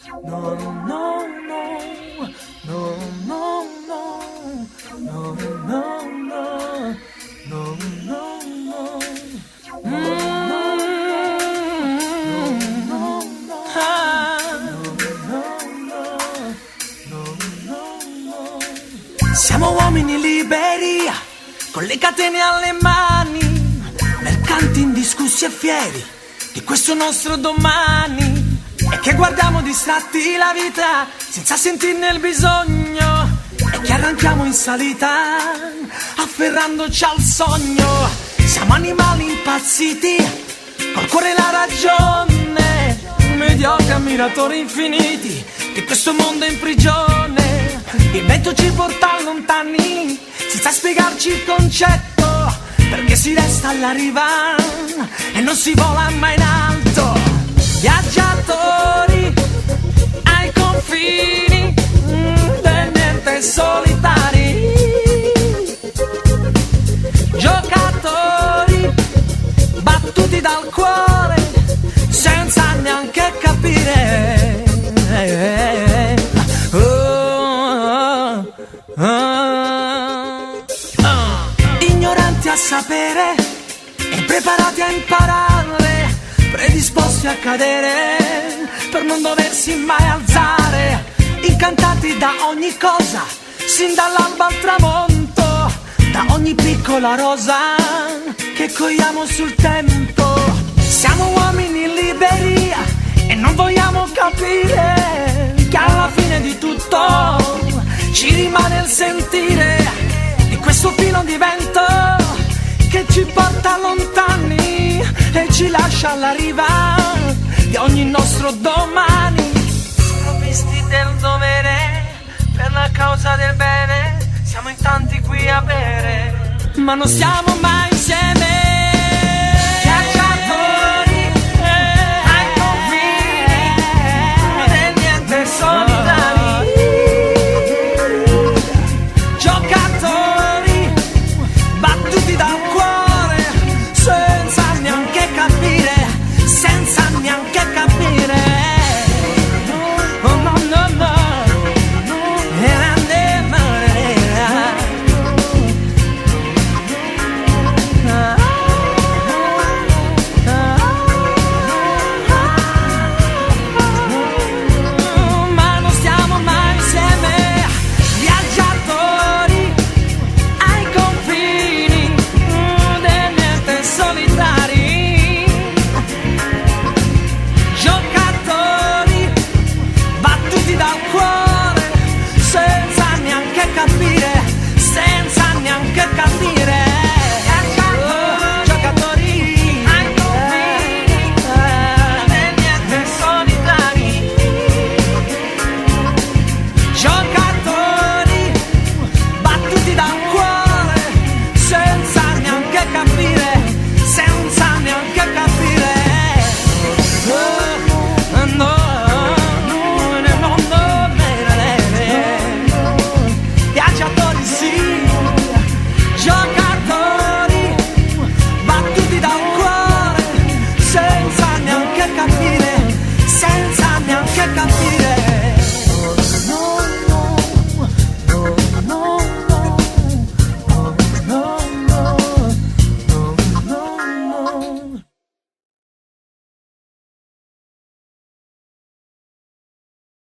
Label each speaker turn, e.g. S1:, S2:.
S1: No, no, no, no, no, no, no, no, no, no, no, no. Siamo uomini liberi, con le catene alle mani, mercanti indiscussi e fieri di questo nostro domani, e che guardiamo distratti la vita senza sentirne il bisogno, e che arranchiamo in salita afferrandoci al sogno. Siamo animali impazziti, col cuore e la ragione, mediocri ammiratori infiniti di questo mondo in prigione. Il vento ci porta lontani senza spiegarci il concetto, perché si resta alla riva e non si vola mai in alto. Viaggiatori ai confini del niente solitari, giocatori battuti dal cuore senza neanche capire. Ignoranti a sapere e preparati a imparare, predisposti a cadere per non doversi mai alzare, incantati da ogni cosa, sin dall'alba al tramonto, da ogni piccola rosa che cogliamo sul tempo. Siamo uomini liberi e non vogliamo capire che alla fine di tutto ci rimane il sentire di questo filo di vento che ci porta lontani e ci lascia alla riva di ogni nostro domani. Sprovvisti del dovere per la causa del bene, siamo in tanti qui a bere, ma non siamo mai